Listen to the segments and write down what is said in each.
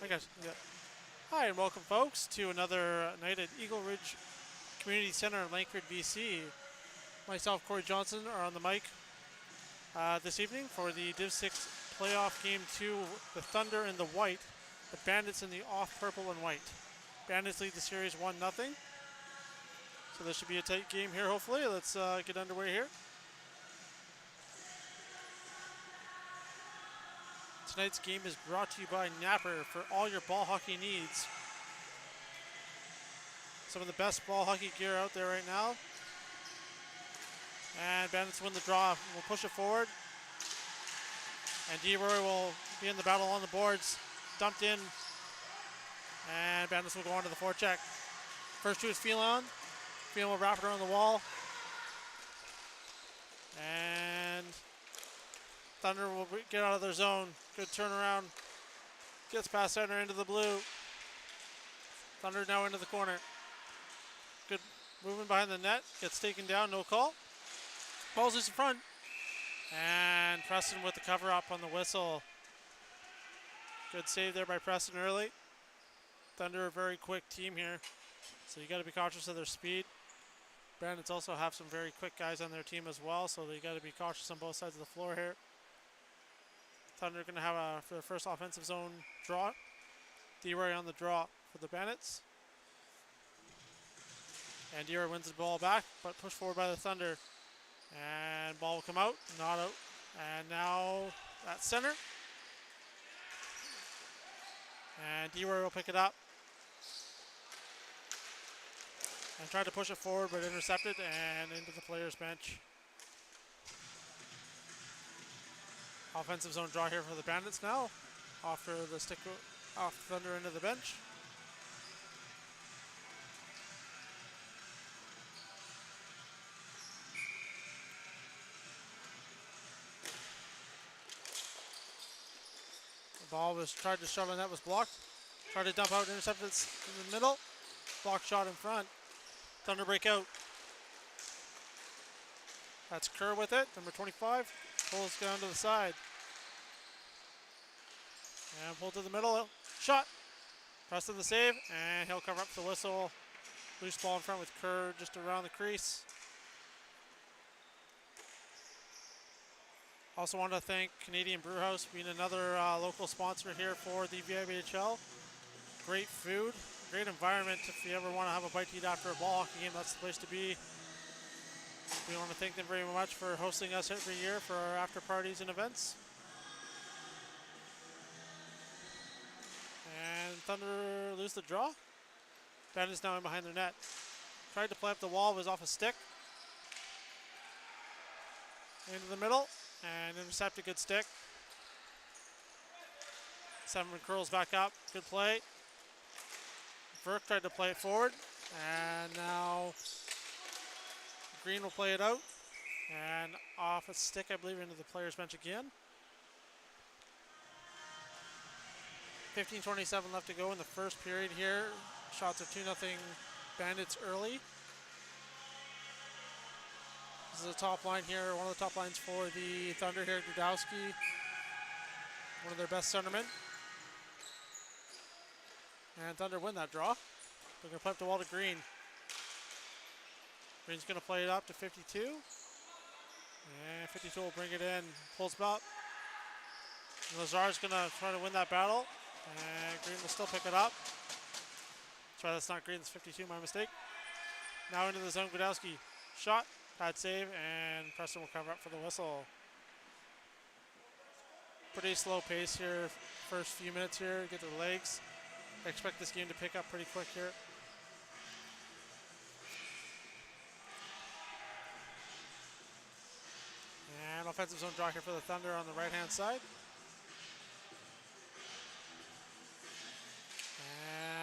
I guess. Yeah. Hi, and welcome, folks, to another night at Eagle Ridge Community Center in Langford, BC. Myself, Corey Johnson, are on the mic this evening for the Div 6 playoff game 2. The Thunder in the white, the Bandits in the off purple and white. Bandits lead the series 1-0. So this should be a tight game here, hopefully. Let's get underway here. Tonight's game is brought to you by Napper for all your ball hockey needs. Some of the best ball hockey gear out there right now. And Bandits win the draw. We'll push it forward. And D-Roy will be in the battle on the boards. Dumped in. And Bandits will go on to the forecheck. First to is Phelan. Phelan will wrap it around the wall. And Thunder will get out of their zone. Good turnaround. Gets past center into the blue. Thunder now into the corner. Good movement behind the net. Gets taken down, no call. Ball's loose in front. And Preston with the cover up on the whistle. Good save there by Preston early. Thunder a very quick team here, so you got to be cautious of their speed. Bandits also have some very quick guys on their team as well, so they got to be cautious on both sides of the floor here. Thunder going to have for the first offensive zone draw. D-Roy on the draw for the Bandits. And D-Roy wins the ball back, but pushed forward by the Thunder. And ball will come out, not out. And now at center. And D-Roy will pick it up. And tried to push it forward, but intercepted and into the player's bench. Offensive zone draw here for the Bandits now. After the stick off Thunder into the bench. The ball was tried to shove on net, was blocked. Tried to dump out, intercepted in the middle. Block shot in front. Thunder break out. That's Kerr with it, number 25. Pulls down to the side. And pull to the middle. Shot. Preston the save, and he'll cover up the whistle. Loose ball in front with Kerr just around the crease. Also want to thank Canadian Brewhouse being another local sponsor here for the VIBHL. Great food, great environment. If you ever want to have a bite to eat after a ball hockey game, that's the place to be. We want to thank them very much for hosting us every year for our after parties and events. And Thunder lose the draw. Bandits now in behind their net. Tried to play up the wall, was off a stick. Into the middle, and intercepted, good stick. Severman curls back up, good play. Burke tried to play it forward, and now Green will play it out. And off a stick, I believe, into the player's bench again. 15:27 left to go in the first period here. Shots are 2-0 Bandits early. This is the top line here, one of the top lines for the Thunder here. Gudowski, one of their best centermen. And Thunder win that draw. They're going to play up the wall to Green. Green's going to play it up to 52. And 52 will bring it in. Pulls up. Lazar's going to try to win that battle. And Green will still pick it up. Sorry, that's not Green, that's 52, my mistake. Now into the zone, Gudowski. Shot, pad save, and Preston will cover up for the whistle. Pretty slow pace here, first few minutes here, get their legs. I expect this game to pick up pretty quick here. And offensive zone draw here for the Thunder on the right-hand side.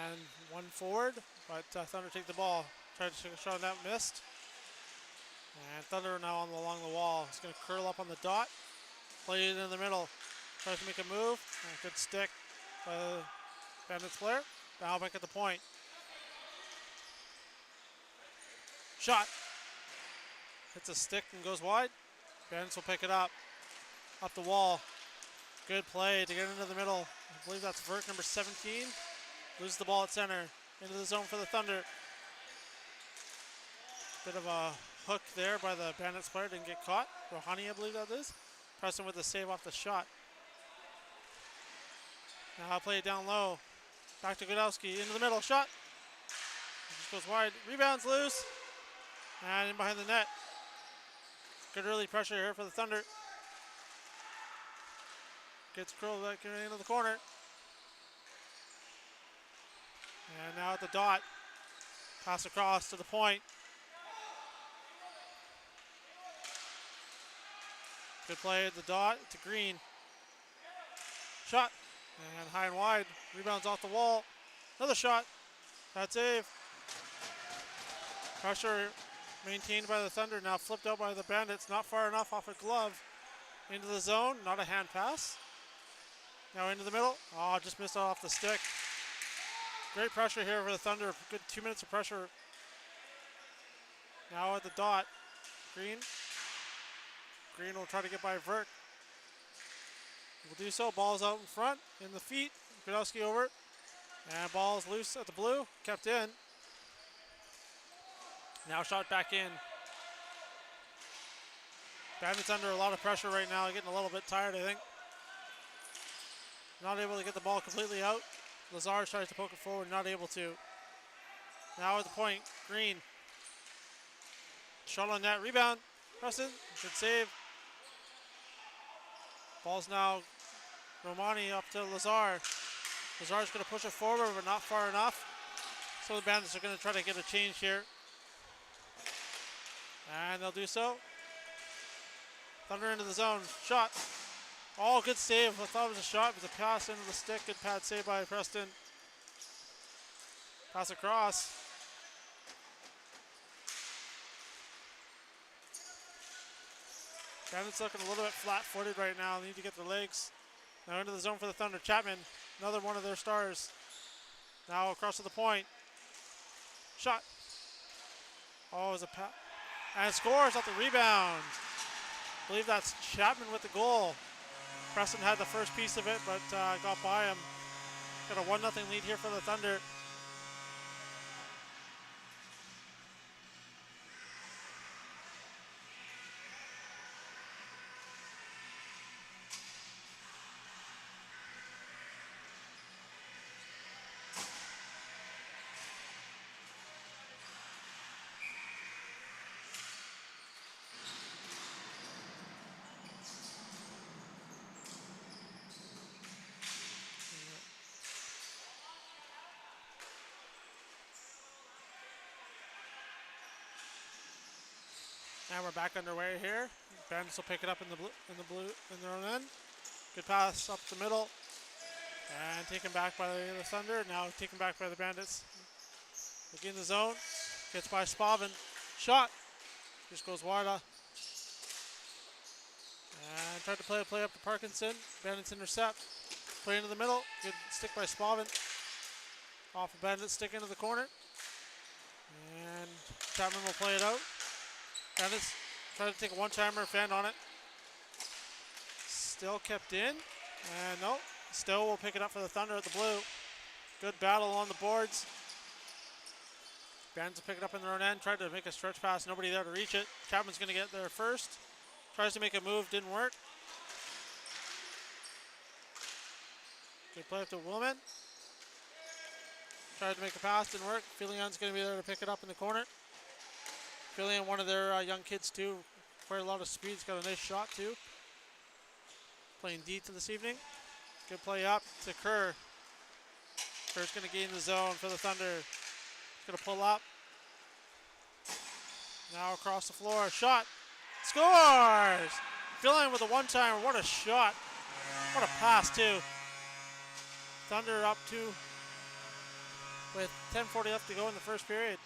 And one forward, but Thunder take the ball. Tried to take a shot on that, missed. And Thunder now along the wall. He's going to curl up on the dot. Play it in the middle. Tries to make a move. And a good stick by the Bandits player. Now back at the point. Shot. Hits a stick and goes wide. Bandits will pick it up. Up the wall. Good play to get into the middle. I believe that's Vert, number 17. Loses the ball at center. Into the zone for the Thunder. Bit of a hook there by the Bandits player. Didn't get caught. Rohani, I believe that is. Preston with the save off the shot. Now I'll play it down low. Back to Gudowski. Into the middle. Shot. Just goes wide. Rebounds loose. And in behind the net. Good early pressure here for the Thunder. Gets curled back into the corner. And now at the dot. Pass across to the point. Good play at the dot to Green. Shot. And high and wide. Rebounds off the wall. Another shot. That save. Pressure maintained by the Thunder. Now flipped out by the Bandits. Not far enough off a glove. Into the zone. Not a hand pass. Now into the middle. Oh, just missed off the stick. Great pressure here for the Thunder. Good 2 minutes of pressure. Now at the dot. Green. Green will try to get by Vert. Will do so. Ball's out in front. In the feet. Gudowski over. And ball's loose at the blue. Kept in. Now shot back in. Bandits under a lot of pressure right now. Getting a little bit tired, I think. Not able to get the ball completely out. Lazar tries to poke it forward. Not able to. Now at the point. Green. Shot on net. Rebound. Preston. Good save. Ball's now Romani up to Lazar. Lazar's going to push it forward, but not far enough. So the Bandits are going to try to get a change here. And they'll do so. Thunder into the zone. Shot. Oh, good save. I thought it was a shot. It was a pass into the stick. Good pad save by Preston. Pass across. Bandits looking a little bit flat-footed right now. They need to get their legs. Now into the zone for the Thunder. Chapman, another one of their stars. Now across to the point. Shot. Oh, it was a pass. And scores off the rebound. I believe that's Chapman with the goal. Preston had the first piece of it, but got by him. Got a 1-0 lead here for the Thunder. And we're back underway here. Bandits will pick it up in their own end. Good pass up the middle. And taken back by the Thunder. Now taken back by the Bandits. Looking in the zone. Gets by Spavin. Shot. Just goes wide. And tried to play up to Parkinson. Bandits intercept. Play into the middle. Good stick by Spavin. Off a Bandit stick into the corner. And Chapman will play it out. Bandits try to take a one-timer, fan on it. Still kept in. And no, Stowe will pick it up for the Thunder at the blue. Good battle on the boards. Bandits will pick it up in their own end. Tried to make a stretch pass. Nobody there to reach it. Chapman's going to get there first. Tries to make a move. Didn't work. Good play up to Willman. Tried to make a pass. Didn't work. Filion's going to be there to pick it up in the corner. Filion, one of their young kids too. Quite a lot of speed. He's got a nice shot too. Playing D to this evening. Good play up to Kerr. Kerr's going to gain the zone for the Thunder. He's going to pull up. Now across the floor. Shot. Scores! Filion with a one-timer. What a shot. What a pass too. Thunder up 2 with 10:40 left to go in the first period.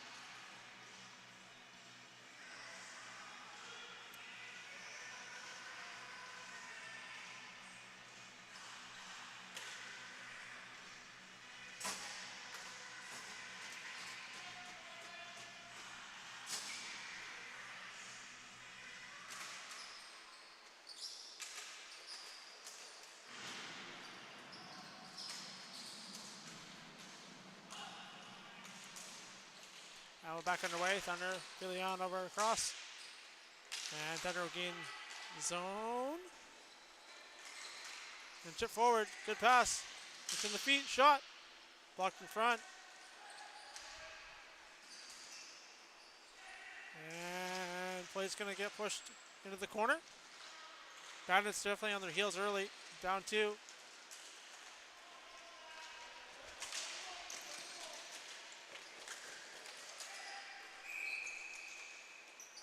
Now we're back underway. Thunder, Leon over across. And Thunder will gain zone. And chip forward. Good pass. It's in the feet. Shot. Blocked in front. And play's going to get pushed into the corner. Bandits definitely on their heels early. Down 2.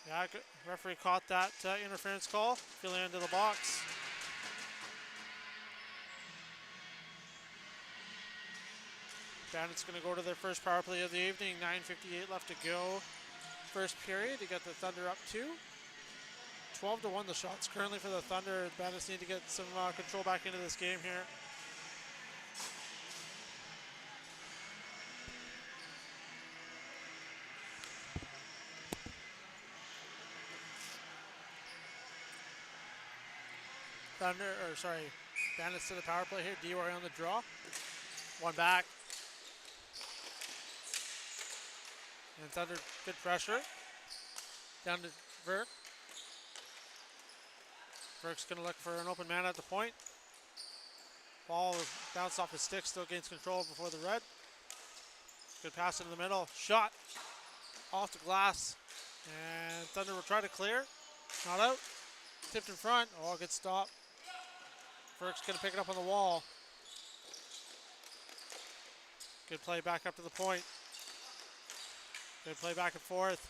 Yeah, referee caught that interference call. Feeling into the box. Bandits going to go to their first power play of the evening. 9:58 left to go. First period, you got the Thunder up 2. 12-1 the shots currently for the Thunder. Bandits need to get some control back into this game here. Bandits to the power play here. D-Roy on the draw. One back. And Thunder, good pressure. Down to Verk. Verk's going to look for an open man at the point. Ball bounced off his stick, still gains control before the red. Good pass into the middle. Shot off the glass. And Thunder will try to clear. Not out. Tipped in front. Oh, good stop. Verk's going to pick it up on the wall. Good play back up to the point. Good play back and forth.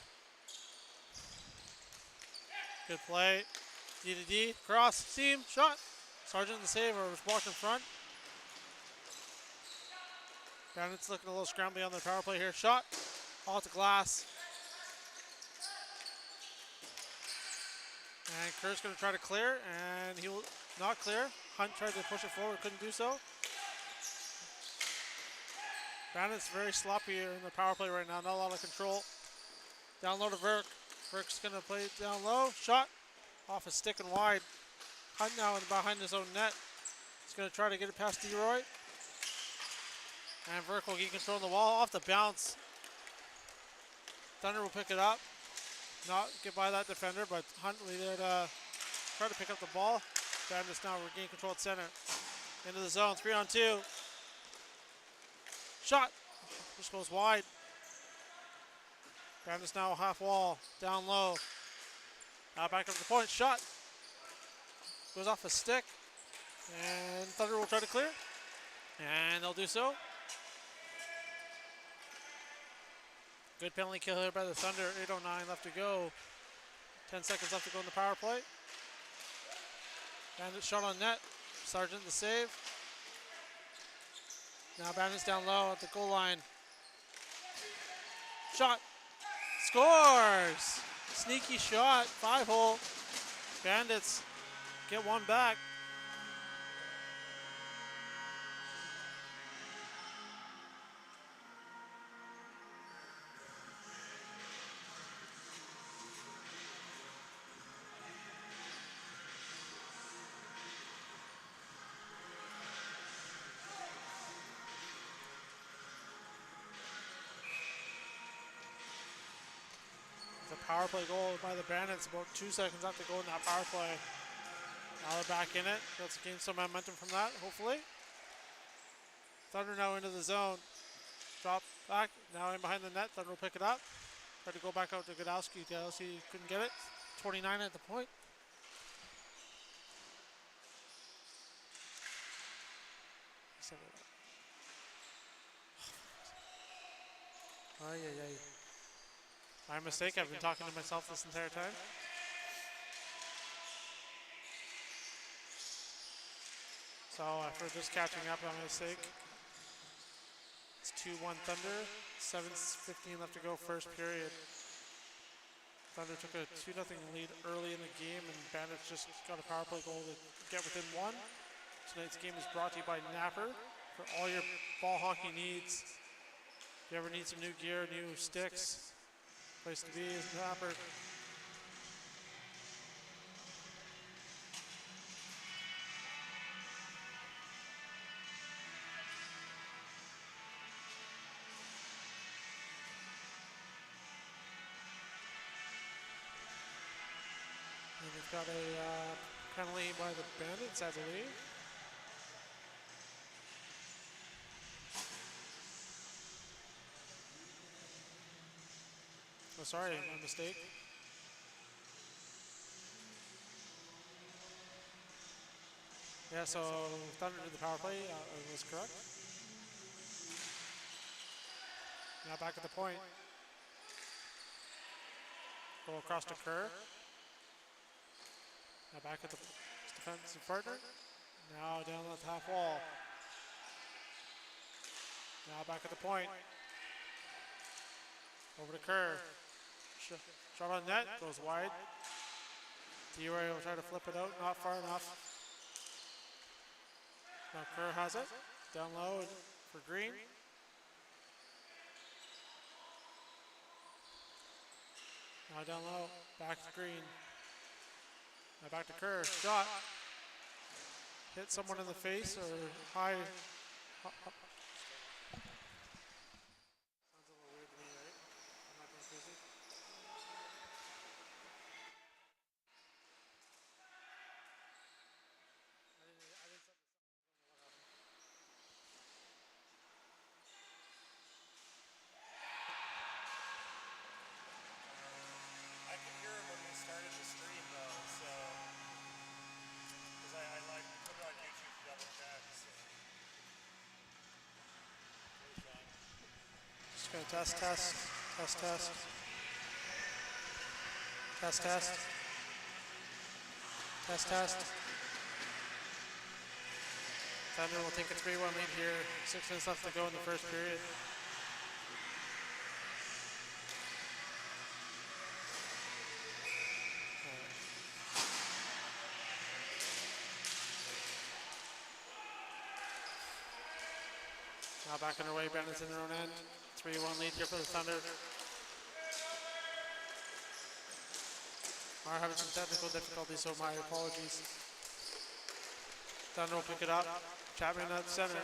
Good play. D to D. Cross. Seam. Shot. Sargent the save, or was blocked in front. Bandits looking a little scrambly on their power play here. Shot. Off the glass. And Kerr's going to try to clear, and he will not clear. Hunt tried to push it forward, couldn't do so. Bandits very sloppy here in the power play right now, not a lot of control. Down low to Verk. Verk's going to play it down low. Shot off a stick and wide. Hunt now in behind his own net. He's going to try to get it past D-Roy. And Verk will get control of the wall off the bounce. Thunder will pick it up. Not get by that defender, but Huntley did try to pick up the ball. Bandits now regain control at center. Into the zone, 3-on-2. Shot. Just goes wide. Bandits now half wall, down low. Now back up to the point, shot. Goes off a stick. And Thunder will try to clear. And they'll do so. Good penalty kill here by the Thunder. 8:09 left to go. 10 seconds left to go in the power play. Bandits shot on net. Sargent the save. Now Bandits down low at the goal line. Shot. Scores! Sneaky shot. 5-hole. Bandits get one back. Power play goal by the Bandits, about 2 seconds left to go in that power play. Now they're back in it. Let's gain some momentum from that, hopefully. Thunder now into the zone. Drop back, now in behind the net. Thunder will pick it up. Try to go back out to Godowski. Godowski couldn't get it. 29 at the point. My mistake, I've been talking to myself this entire time. So after just catching up on my mistake. It's 2-1 Thunder, 7:15 left to go first period. Thunder took a 2-0 lead early in the game, and Bandits just got a power play goal to get within one. Tonight's game is brought to you by Napper for all your ball hockey needs. If you ever need some new gear, new sticks, place to be is Napper. got a penalty by the Bandits, I believe. Oh, sorry, my mistake. Yeah, so Thunder did the power play. It was correct. Now back at the point. Go across to Kerr. Now back at the defensive partner. Now down the half wall. Now back at the point. Over to Kerr. Shot on net. Goes wide. D-Ray will try to flip it out. Not far enough. Now Kerr has it. Down low for Green. Now down low. Back to Green. Now back to Kerr. Shot. Hit someone in the face or high. Sounds a little weird to me, right? I'm not being crazy. I could hear him when we started the stream though, so because I like put it on YouTube to double check. So. Just gonna test. Thunder will take a 3-1 lead here. 6 minutes left to go in the first period. Now back underway, Bandits in their own end. 3-1 lead here for the Thunder. Are having some technical difficulties, so my apologies. Thunder will pick it up. Chapman at center.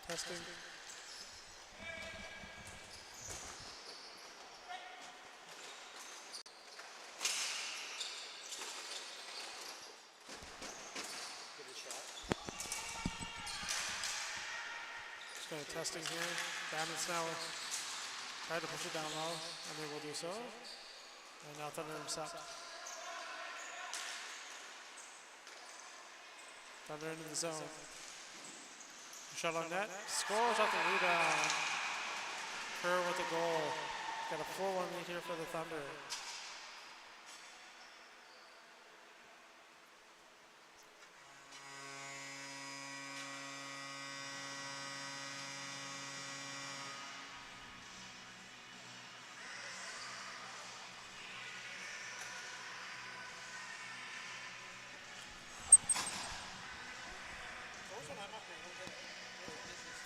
Testing. Give it a shot. Just got a testing here. Bandits now try to push it down low, and they will do so. And now Thunder intercept. Thunder into the zone. Shot on net. Scores off the rebound. Kerr with the goal. Got a 4-1 lead here for the Thunder.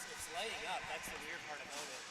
It's lighting up. That's the weird part about it.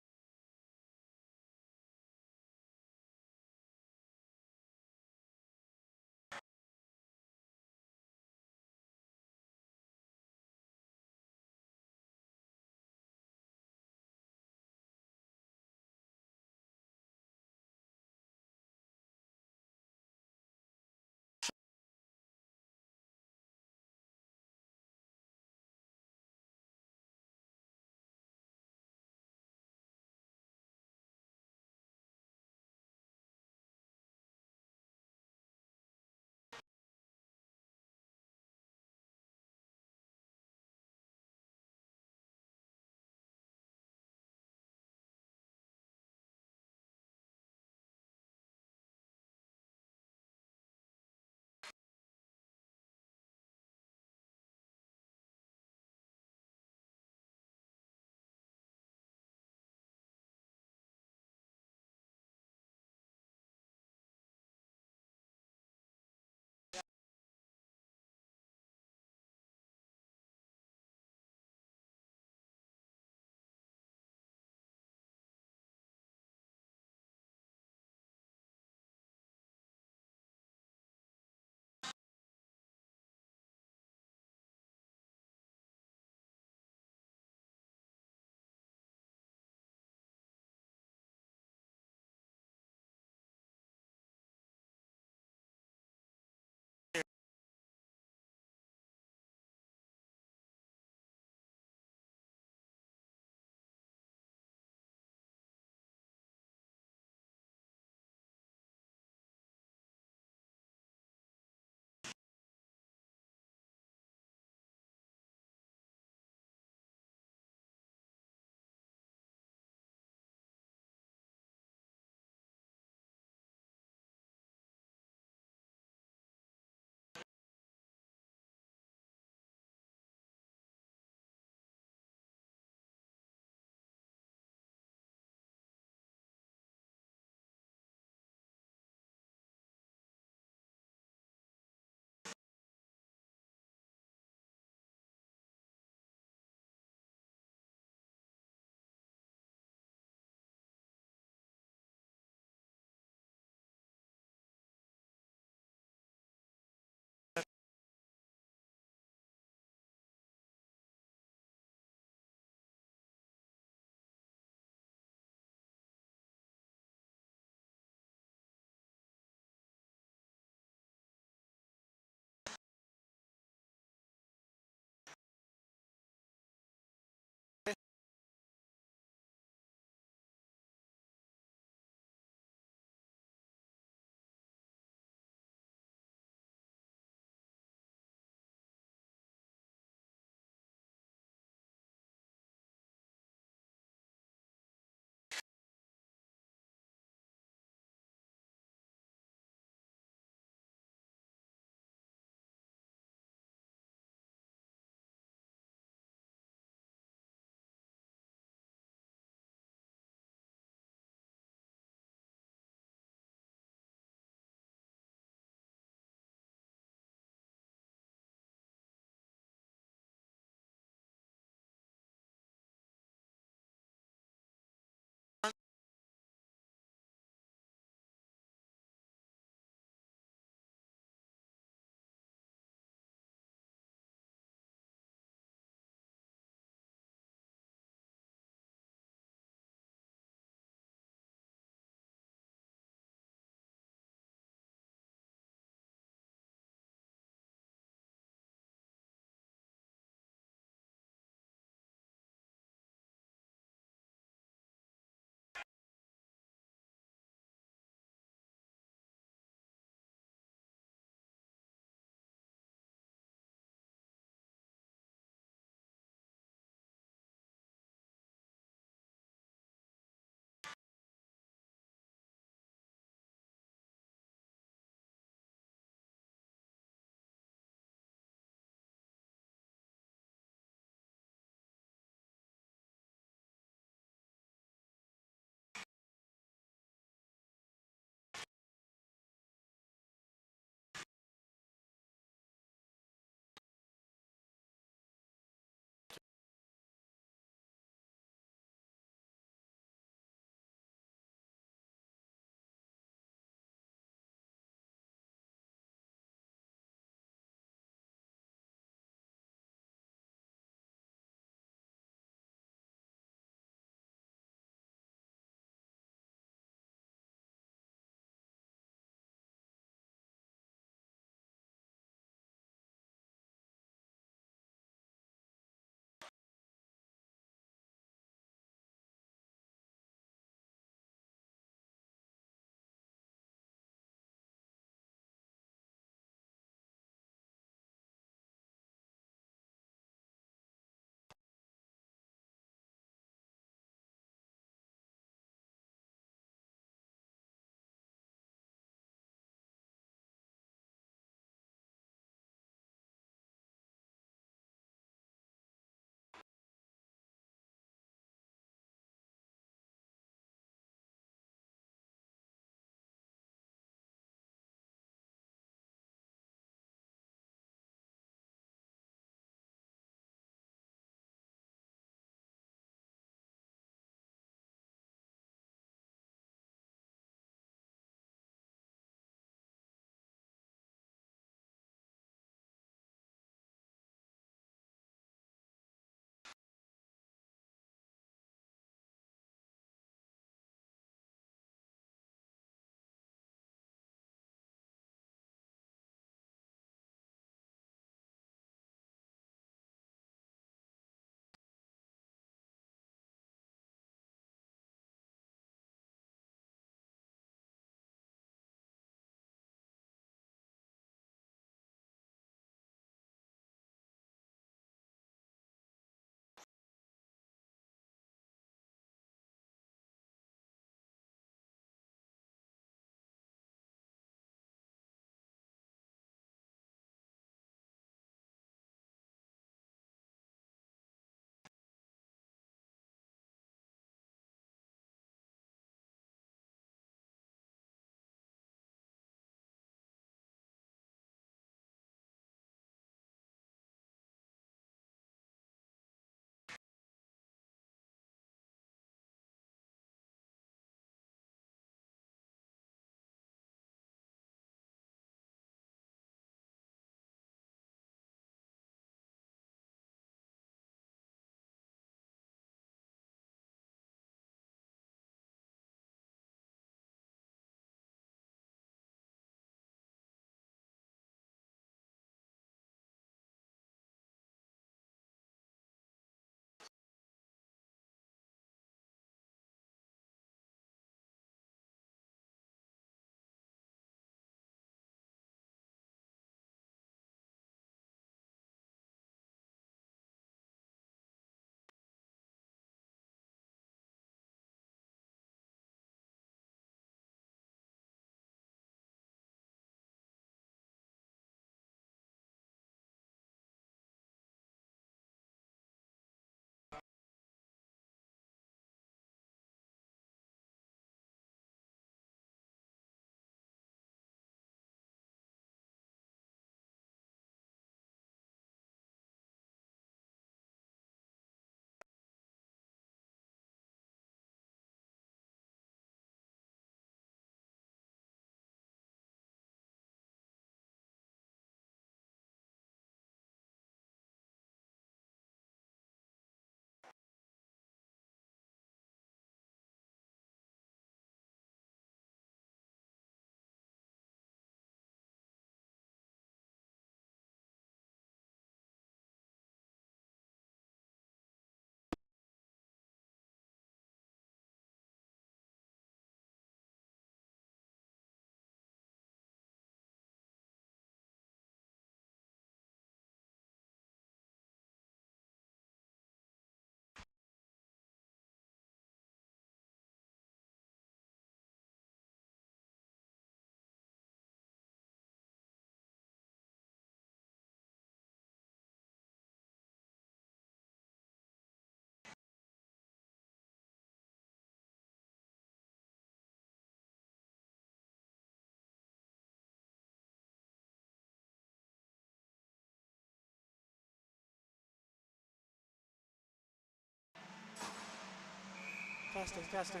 Testing, testing.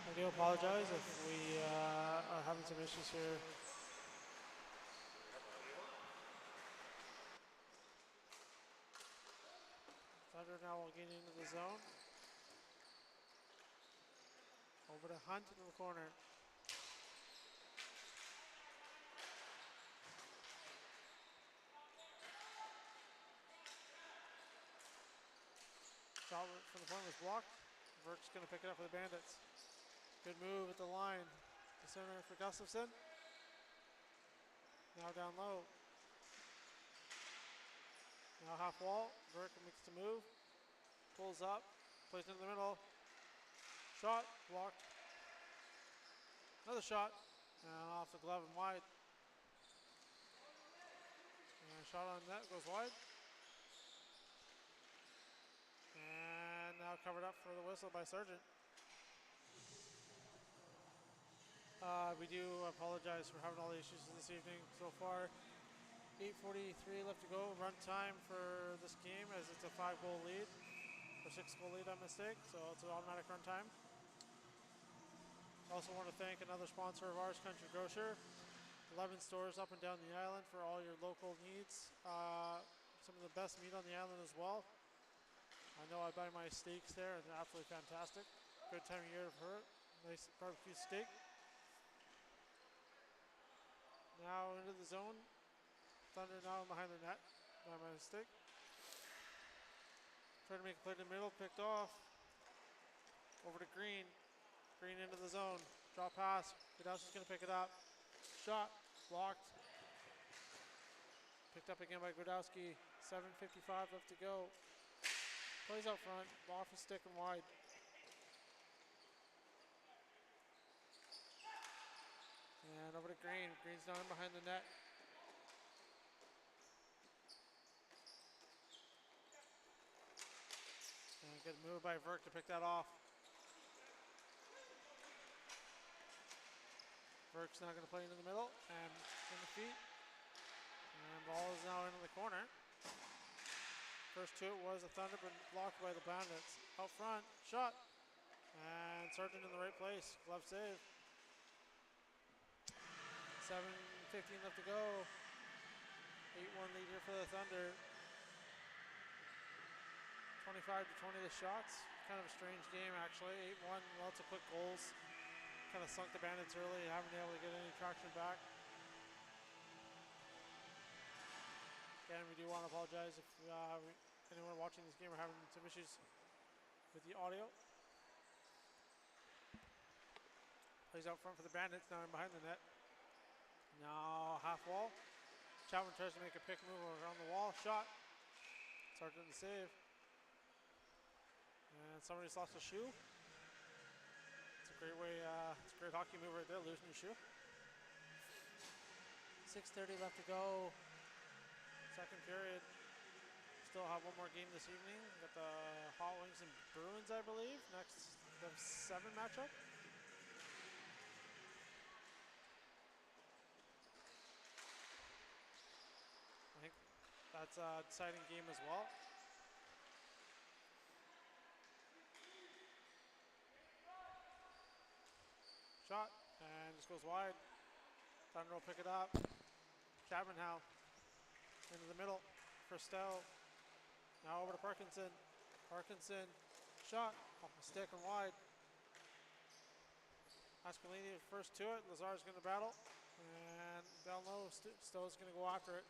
I do apologize if we are having some issues here. Thunder now will get into the zone. Over to Hunt into the corner. Shot from the point was blocked. Verk's going to pick it up for the Bandits. Good move at the line. The center for Gustafson. Now down low. Now half wall. Verk makes the move. Pulls up. Plays it in the middle. Shot. Blocked. Another shot. And off the glove and wide. And shot on net goes wide. And now covered up for the whistle by Sargent. We do apologize for having all the issues this evening so far. 8:43 left to go. Run time for this game as it's a 5-goal lead. Or 6-goal lead, I mistake. So it's an automatic run time. Also want to thank another sponsor of ours, Country Grocer. 11 stores up and down the island for all your local needs. Some of the best meat on the island as well. I know I buy my steaks there, and they're absolutely fantastic. Good time of year for it. Nice barbecue steak. Now into the zone. Thunder now behind the net. By my mistake. Trying to make a play in the middle, picked off. Over to Green. Green into the zone. Drop pass. Gudowski's going to pick it up. Shot. Blocked. Picked up again by Gudowski. 7:55 left to go. Plays out front. Off his stick and wide. And over to Green. Green's down behind the net. And good move by Verk to pick that off. Verk's now going to play into the middle and in the feet. And ball is now into the corner. First to it was a Thunder, but blocked by the Bandits. Out front, shot. And Sargent in the right place. Glove save. 7:15 left to go. 8-1 lead here for the Thunder. 25-20 the shots. Kind of a strange game actually. 8-1, lots of quick goals. Kind of sunk the Bandits early, haven't been able to get any traction back. Again, we do want to apologize if anyone watching this game are having some issues with the audio. Plays out front for the Bandits, now in behind the net. Now half wall. Chapman tries to make a pick move around the wall. Shot. Sargent the save. And somebody's lost a shoe. It's a great way, it's a great hockey move right there, losing your shoe. 6:30 left to go. Second period. Still have one more game this evening. Got the Hot Wings and Bruins, I believe. Next, the 7 matchup. I think that's a deciding game as well. Shot, and just goes wide. Thunder will pick it up. Chapman now into the middle for Stowe. Now over to Parkinson. Parkinson, shot, off the stick and wide. Ascolini first to it. Lazar's going to battle. And down low, Stowe's going to go after it.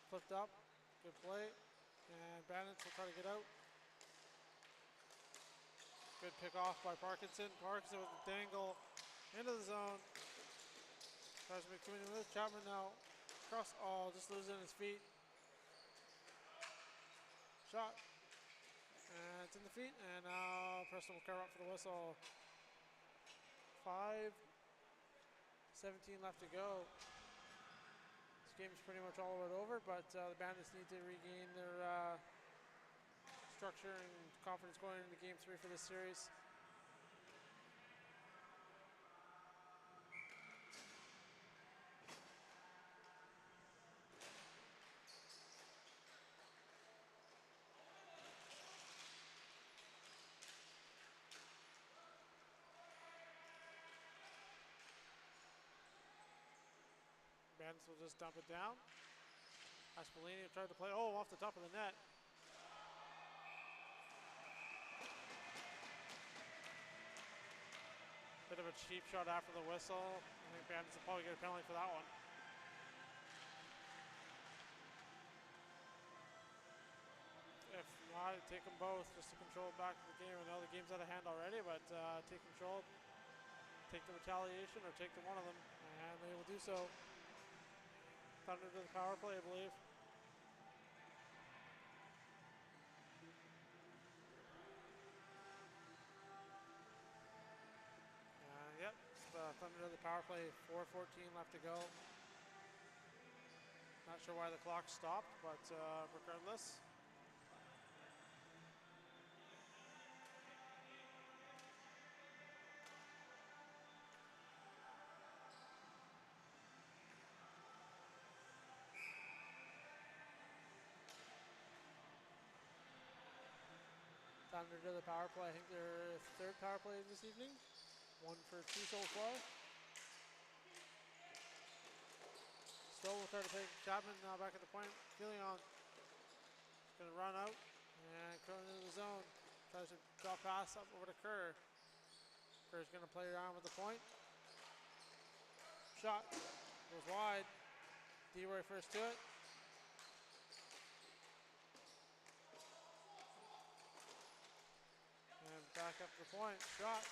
Flipped up, good play. And Bandits will try to get out. Good pick off by Parkinson. Parkinson with the dangle into the zone. Tries to make 2 minutes with it. Chapman now cross. Oh, just losing his feet. Shot. And it's in the feet. And now Preston will cover up for the whistle. 5:17 left to go. This game is pretty much all but over, but the Bandits need to regain their structure and confidence going into game 3 for this series. Bandits will just dump it down. Aspolini tried to play, off the top of the net. Bit of a cheap shot after the whistle. I think Bandits will probably get a penalty for that one. If not, take them both just to control back to the game. I know the game's out of hand already, but take control, take the retaliation, or take the one of them, and they will do so. Thunder to the power play, I believe. Yep, it's the Thunder to the power play, 4:14 left to go. Not sure why the clock stopped, but regardless. Thunder to the power play. I think their third power play this evening. 1 for 2 so far. Still will try to take Chapman now back at the point. Leon going to run out and go into the zone. Tries to drop pass up over to Kerr. Kerr's going to play around with the point. Shot goes wide. D-Roy first to it. And back up to the point. Shot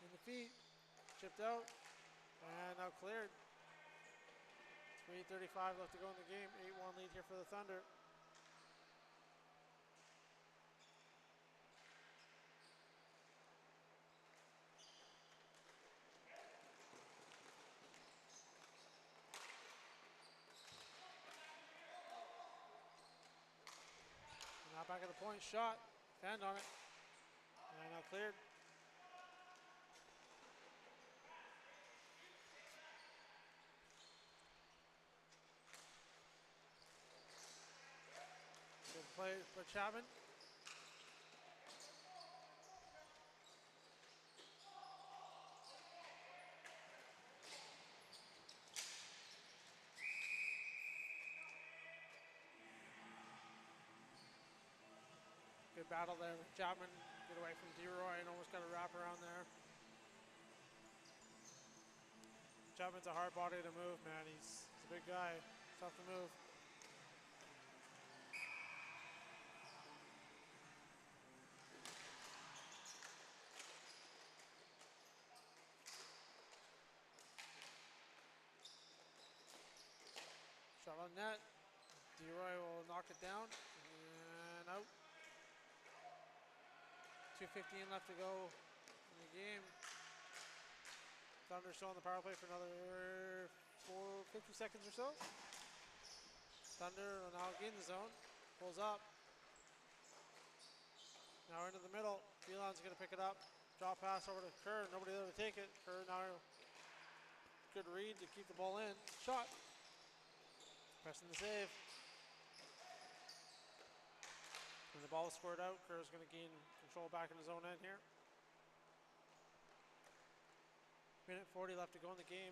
in the feet. Chipped out. And now cleared. 3:35 left to go in the game. 8-1 lead here for the Thunder. And now back at the point. Shot. Hand on it. And now cleared. Good play for Chapman. Good battle there with Chapman. Get away from D-Roy and almost got a wrap around there. Chapman's a hard body to move, man. He's a big guy. Tough to move. Shot on net. D-Roy will knock it down. And out. 2:15 left to go in the game. Thunder still on the power play for another 50 seconds or so. Thunder will now gain the zone. Pulls up. Now into the middle. Phelan's going to pick it up. Drop pass over to Kerr. Nobody there to take it. Kerr now good read to keep the ball in. Shot. Pressing the save. When the ball is squared out, Kerr's going to gain control back in his own end here. Minute 40 left to go in the game.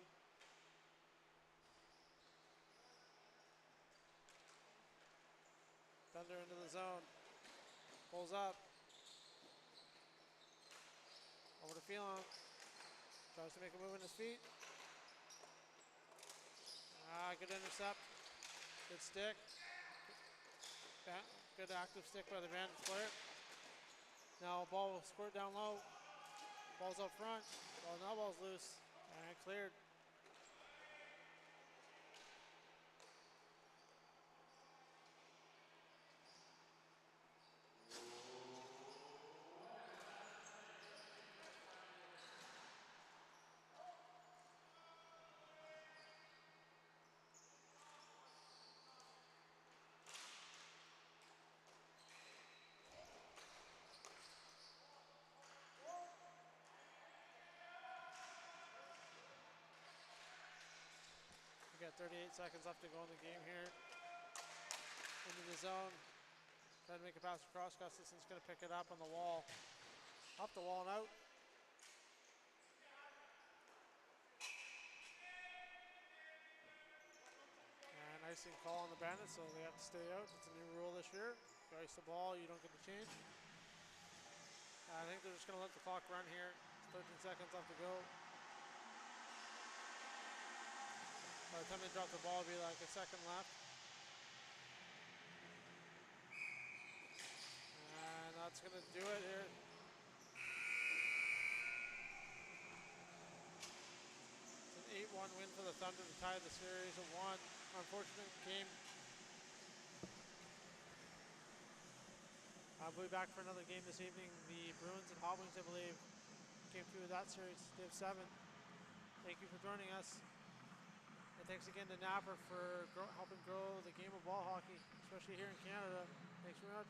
Thunder into the zone. Pulls up. Over to Phelan. Tries to make a move in his feet. Good intercept. Good stick. Good active stick by the Bandits player. Now ball will squirt down low. Ball's up front. Now ball's loose. And cleared. We got 38 seconds left to go in the game here. Into the zone. Trying to make a pass across. Gustafson's going to pick it up on the wall. Up the wall and out. icing call on the Bandits, so they have to stay out. It's a new rule this year. If you ice the ball, you don't get to change. I think they're just going to let the clock run here. 13 seconds left to go. By the time they drop the ball, it'll be like a second left. And that's going to do it here. It's an 8-1 win for the Thunder to tie the series at 1. Unfortunate game. We'll be back for another game this evening. The Bruins and Hot Wings, I believe, came through that series. They have 7. Thank you for joining us. And thanks again to Napper for helping grow the game of ball hockey, especially here in Canada. Thanks very much.